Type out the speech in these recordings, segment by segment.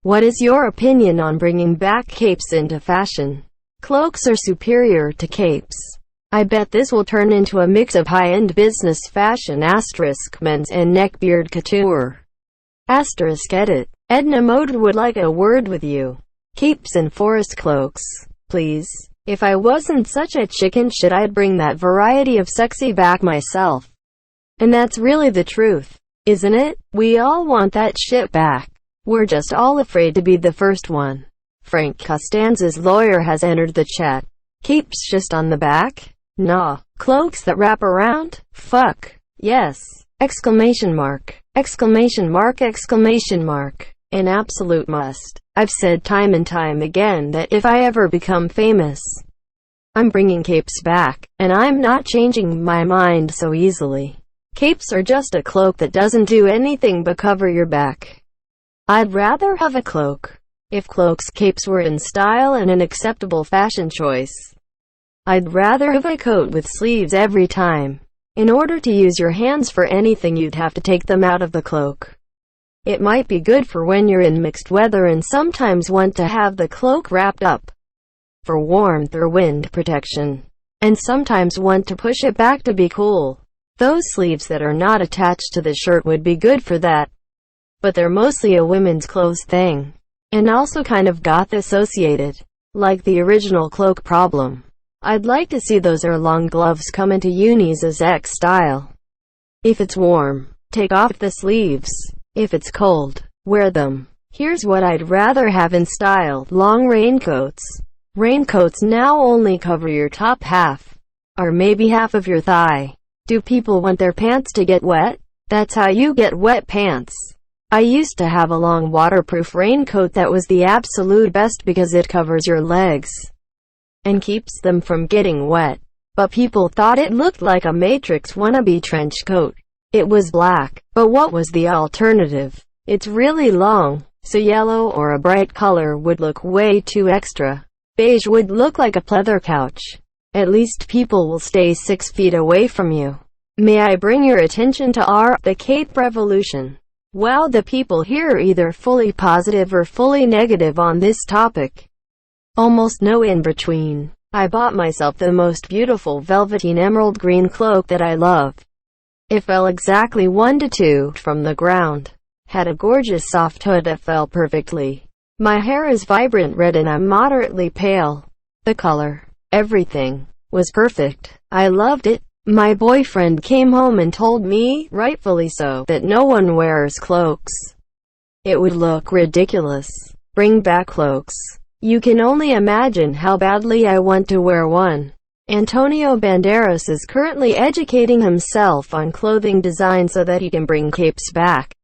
What is your opinion on bringing back capes into fashion? Cloaks are superior to capes. I bet this will turn into a mix of high-end business fashion * men's and neckbeard couture. *edit. Edna Mode would like a word with you. Capes and forest cloaks, please. If I wasn't such a chicken shit, I'd bring that variety of sexy back myself. And that's really the truth, isn't it? We all want that shit back. We're just all afraid to be the first one. Frank Costanza's lawyer has entered the chat. Capes just on the back? Nah. Cloaks that wrap around? Fuck. Yes. Exclamation mark. Exclamation mark. Exclamation mark. An absolute must. I've said time and time again that if I ever become famous, I'm bringing capes back, and I'm not changing my mind so easily. Capes are just a cloak that doesn't do anything but cover your back. I'd rather have a cloak. If capes were in style and an acceptable fashion choice, I'd rather have a coat with sleeves every time. In order to use your hands for anything, you'd have to take them out of the cloak. It might be good for when you're in mixed weather and sometimes want to have the cloak wrapped up for warmth or wind protection, and sometimes want to push it back to be cool. Those sleeves that are not attached to the shirt would be good for that. But they're mostly a women's clothes thing, and also kind of goth associated, like the original cloak problem. I'd like to see those long gloves come into unis as X style. If it's warm, take off the sleeves. If it's cold, wear them. Here's what I'd rather have in style: long raincoats. Raincoats now only cover your top half, or maybe half of your thigh. Do people want their pants to get wet? That's how you get wet pants. I used to have a long waterproof raincoat that was the absolute best because it covers your legs and keeps them from getting wet. But people thought it looked like a Matrix wannabe trench coat. It was black, but what was the alternative? It's really long, so yellow or a bright color would look way too extra. Beige would look like a pleather couch. At least people will stay 6 feet away from you. May I bring your attention to the cape revolution? Wow, the people here are either fully positive or fully negative on this topic. Almost no in between. I bought myself the most beautiful velveteen emerald green cloak that I love. It fell exactly 1 to 2 from the ground. Had a gorgeous soft hood that fell perfectly. My hair is vibrant red and I'm moderately pale. The color, everything, was perfect. I loved it. My boyfriend came home and told me, rightfully so, that no one wears cloaks. It would look ridiculous. Bring back cloaks. You can only imagine how badly I want to wear one. Antonio Banderas is currently educating himself on clothing design so that he can bring capes back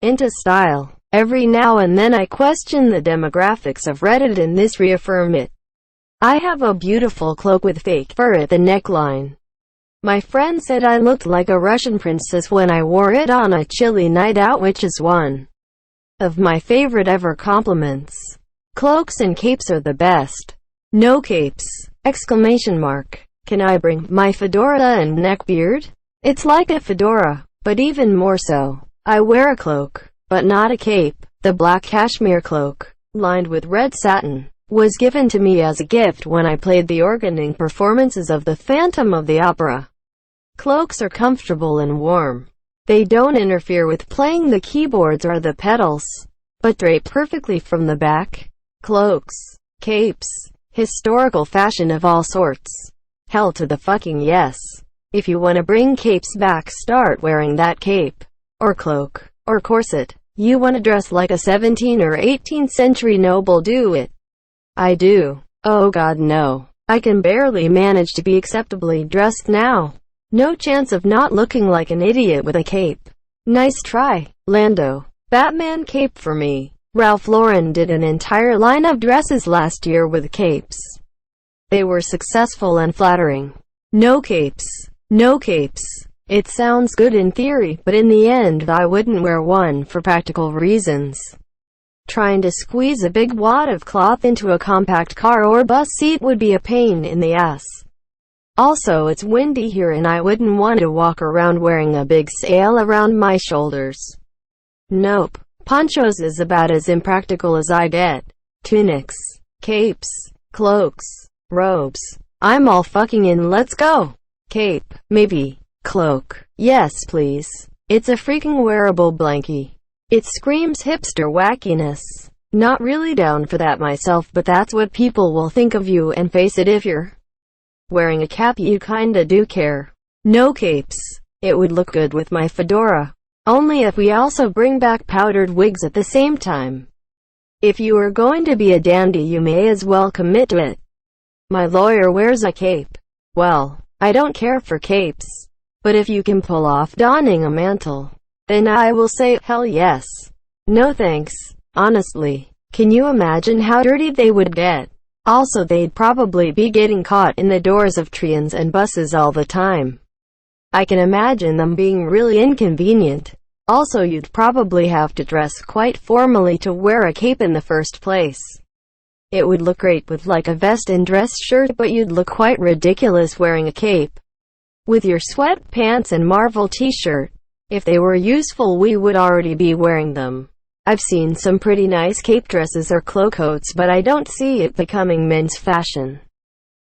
into style. Every now and then I question the demographics of Reddit and this reaffirm it. I have a beautiful cloak with fake fur at the neckline. My friend said I looked like a Russian princess when I wore it on a chilly night out, which is one of my favorite ever compliments. Cloaks and capes are the best. No capes! Exclamation mark. Can I bring my fedora and neckbeard? It's like a fedora, but even more so. I wear a cloak, but not a cape. The black cashmere cloak, lined with red satin, was given to me as a gift when I played the organ in performances of the Phantom of the Opera. Cloaks are comfortable and warm. They don't interfere with playing the keyboards or the pedals, but drape perfectly from the back. Cloaks, capes, historical fashion of all sorts. Hell to the fucking yes. If you want to bring capes back, start wearing that cape, or cloak, or corset. You want to dress like a 17th or 18th century noble, do it. I do. Oh god no. I can barely manage to be acceptably dressed now. No chance of not looking like an idiot with a cape. Nice try, Lando. Batman cape for me. Ralph Lauren did an entire line of dresses last year with capes. They were successful and flattering. No capes. No capes. It sounds good in theory, but in the end I wouldn't wear one for practical reasons. Trying to squeeze a big wad of cloth into a compact car or bus seat would be a pain in the ass. Also, it's windy here and I wouldn't want to walk around wearing a big sail around my shoulders. Nope. Ponchos is about as impractical as I get. Tunics, capes, cloaks, robes. I'm all fucking in, let's go. Cape, maybe. Cloak, yes please. It's a freaking wearable blankie. It screams hipster wackiness. Not really down for that myself, but that's what people will think of you, and face it, if you're wearing a cap you kinda do care. No capes. It would look good with my fedora. Only if we also bring back powdered wigs at the same time. If you are going to be a dandy you may as well commit to it. My lawyer wears a cape. Well, I don't care for capes. But if you can pull off donning a mantle, then I will say, hell yes. No thanks. Honestly, can you imagine how dirty they would get? Also, they'd probably be getting caught in the doors of trains and buses all the time. I can imagine them being really inconvenient. Also, you'd probably have to dress quite formally to wear a cape in the first place. It would look great with like a vest and dress shirt, but you'd look quite ridiculous wearing a cape with your sweatpants and Marvel t-shirt. If they were useful we would already be wearing them. I've seen some pretty nice cape dresses or cloak coats, but I don't see it becoming men's fashion.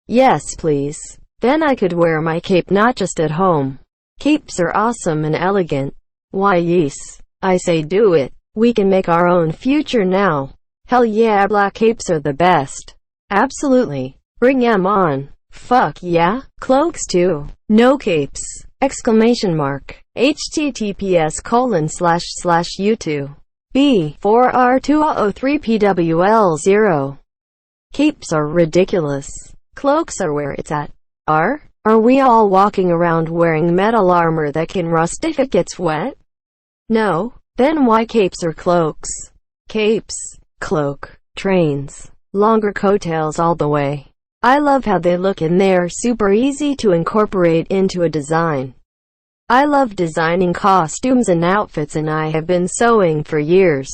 Yes please. Then I could wear my cape not just at home. Capes are awesome and elegant. Why yes, I say do it. We can make our own future now. Hell yeah, black capes are the best. Absolutely. Bring 'em on. Fuck yeah. Cloaks too. No capes. Exclamation mark. https://u2 B4R2003PWL0. Capes are ridiculous. Cloaks are where it's at. Are we all walking around wearing metal armor that can rust if it gets wet? No. Then why capes or cloaks? Capes, cloak, trains, longer coattails all the way. I love how they look and they're super easy to incorporate into a design. I love designing costumes and outfits, and I have been sewing for years.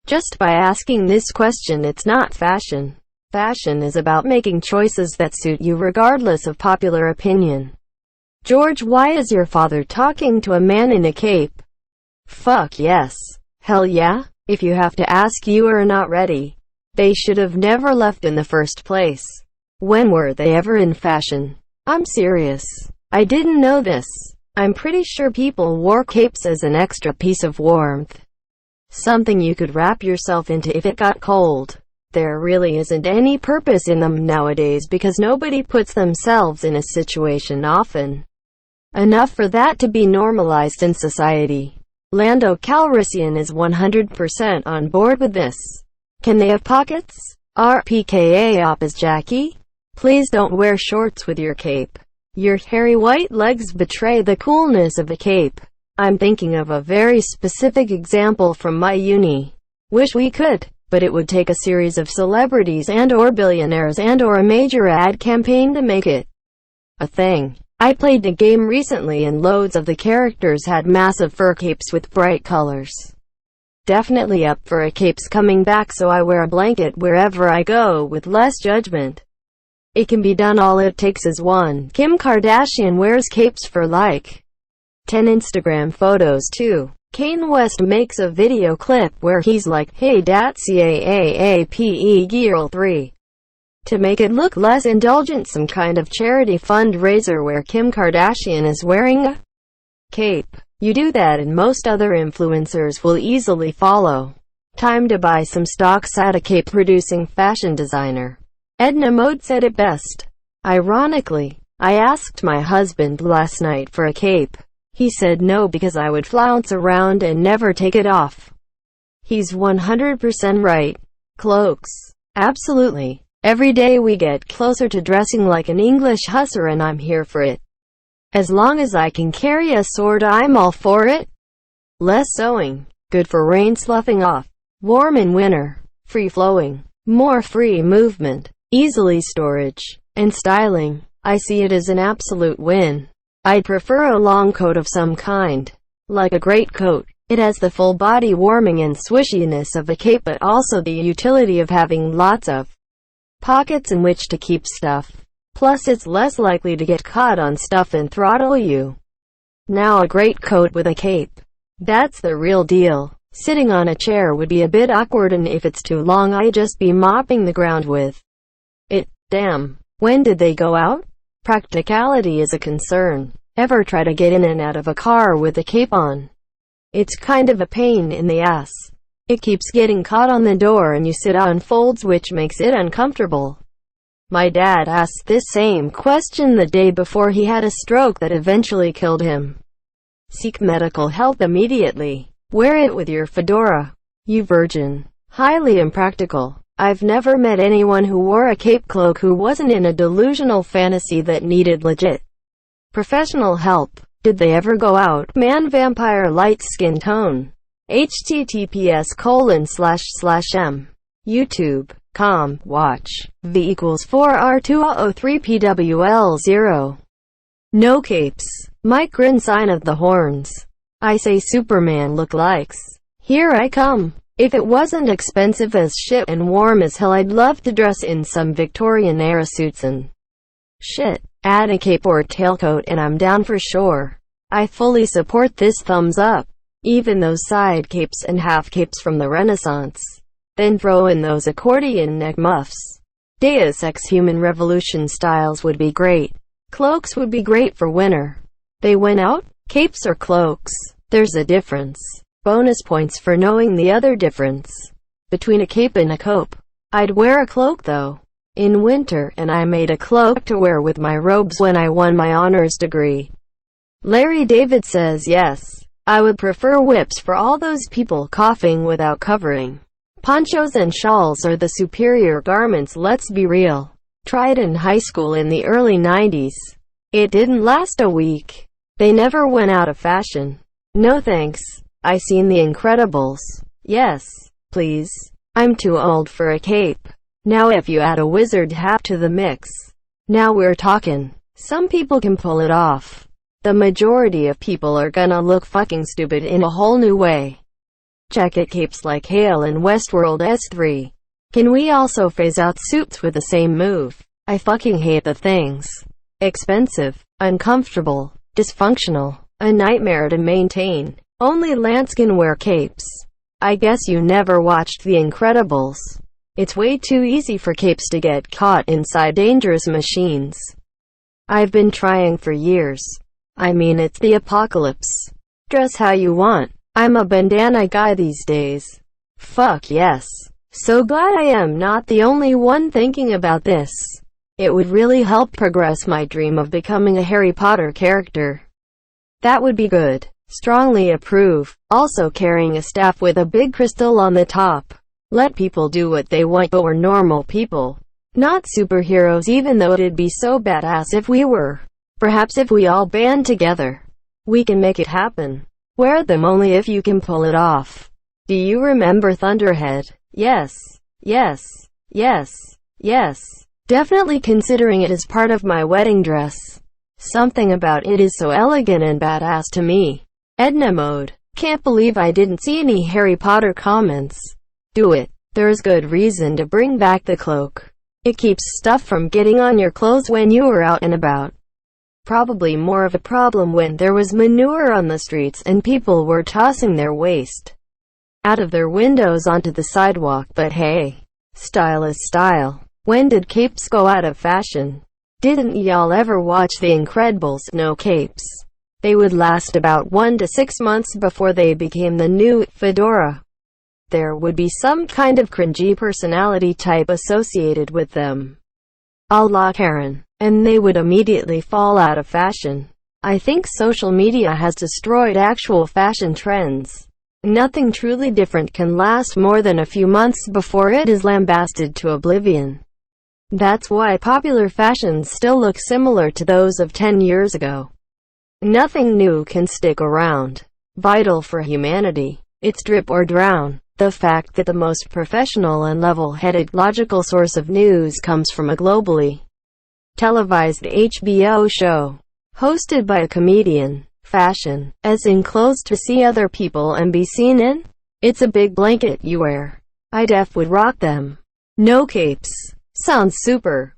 Just by asking this question, it's not fashion. Fashion is about making choices that suit you regardless of popular opinion. George, why is your father talking to a man in a cape? Fuck yes. Hell yeah. If you have to ask, you are not ready. They should have never left in the first place. When were they ever in fashion? I'm serious. I didn't know this. I'm pretty sure people wore capes as an extra piece of warmth. Something you could wrap yourself into if it got cold. There really isn't any purpose in them nowadays because nobody puts themselves in a situation often enough for that to be normalized in society. Lando Calrissian is 100% on board with this. Can they have pockets? RPKA op is Jackie? Please don't wear shorts with your cape. Your hairy white legs betray the coolness of a cape. I'm thinking of a very specific example from my uni. Wish we could, but it would take a series of celebrities and/or billionaires and/or a major ad campaign to make it a thing. I played a game recently and loads of the characters had massive fur capes with bright colors. Definitely up for a cape's coming back, so I wear a blanket wherever I go with less judgment. It can be done, all it takes is one. Kim Kardashian wears capes for like 10 Instagram photos too. Kanye West makes a video clip where he's like, hey dat CAAAPE girl 3. To make it look less indulgent, some kind of charity fundraiser where Kim Kardashian is wearing a cape. You do that and most other influencers will easily follow. Time to buy some stocks at a cape-producing fashion designer. Edna Mode said it best. Ironically, I asked my husband last night for a cape. He said no because I would flounce around and never take it off. He's 100% right. Cloaks. Absolutely. Every day we get closer to dressing like an English hussar and I'm here for it. As long as I can carry a sword, I'm all for it. Less sewing. Good for rain sloughing off. Warm in winter. Free flowing. More free movement. Easily storage. And styling. I see it as an absolute win. I'd prefer a long coat of some kind. Like a greatcoat. It has the full body warming and swishiness of a cape, but also the utility of having lots of pockets in which to keep stuff. Plus it's less likely to get caught on stuff and throttle you. Now a greatcoat with a cape. That's the real deal. Sitting on a chair would be a bit awkward, and if it's too long I'd just be mopping the ground with it. Damn. When did they go out? Practicality is a concern. Ever try to get in and out of a car with a cape on? It's kind of a pain in the ass. It keeps getting caught on the door and you sit on folds, which makes it uncomfortable. My dad asked this same question the day before he had a stroke that eventually killed him. Seek medical help immediately. Wear it with your fedora, you virgin. Highly impractical. I've never met anyone who wore a cape cloak who wasn't in a delusional fantasy that needed legit professional help. Did they ever go out? Man, vampire, light skin tone. https://m YouTube.com watch v equals 4r2003pwl0. No capes. Mike grin, sign of the horns. I say Superman look likes. Here I come. If it wasn't expensive as shit and warm as hell, I'd love to dress in some Victorian era suits and shit. Add a cape or tailcoat and I'm down for sure. I fully support this, thumbs up. Even those side capes and half capes from the Renaissance. Then throw in those accordion neck muffs. Deus Ex Human Revolution styles would be great. Cloaks would be great for winter. They went out? Capes or cloaks? There's a difference. Bonus points for knowing the other difference between a cape and a cope. I'd wear a cloak though in winter, and I made a cloak to wear with my robes when I won my honors degree. Larry David says yes. I would prefer whips for all those people coughing without covering. Ponchos and shawls are the superior garments, let's be real. Tried in high school in the early 90s. It didn't last a week. They never went out of fashion. No thanks. I seen The Incredibles. Yes, please. I'm too old for a cape. Now if you add a wizard hat to the mix, now we're talking. Some people can pull it off. The majority of people are gonna look fucking stupid in a whole new way. Check it, capes like Hale in Westworld S3. Can we also phase out suits with the same move? I fucking hate the things. Expensive, uncomfortable, dysfunctional, a nightmare to maintain. Only Lance can wear capes. I guess you never watched The Incredibles. It's way too easy for capes to get caught inside dangerous machines. I've been trying for years. I mean, it's the apocalypse. Dress how you want. I'm a bandana guy these days. Fuck yes. So glad I am not the only one thinking about this. It would really help progress my dream of becoming a Harry Potter character. That would be good. Strongly approve. Also carrying a staff with a big crystal on the top. Let people do what they want, but we're normal people. Not superheroes, even though it'd be so badass if we were. Perhaps if we all band together, we can make it happen. Wear them only if you can pull it off. Do you remember Thunderhead? Yes. Yes. Yes. Yes. Definitely considering it as part of my wedding dress. Something about it is so elegant and badass to me. Edna mode. Can't believe I didn't see any Harry Potter comments. Do it. There's good reason to bring back the cloak. It keeps stuff from getting on your clothes when you are out and about. Probably more of a problem when there was manure on the streets and people were tossing their waste out of their windows onto the sidewalk, but hey, style is style. When did capes go out of fashion? Didn't y'all ever watch The Incredibles? No capes. They would last about 1 to 6 months before they became the new fedora. There would be some kind of cringy personality type associated with them, a la Karen, and they would immediately fall out of fashion. I think social media has destroyed actual fashion trends. Nothing truly different can last more than a few months before it is lambasted to oblivion. That's why popular fashions still look similar to those of 10 years ago. Nothing new can stick around. Vital for humanity. It's drip or drown. The fact that the most professional and level-headed logical source of news comes from a globally televised HBO show, hosted by a comedian. Fashion, as in clothes to see other people and be seen in? It's a big blanket you wear. I def would rock them. No capes. Sounds super.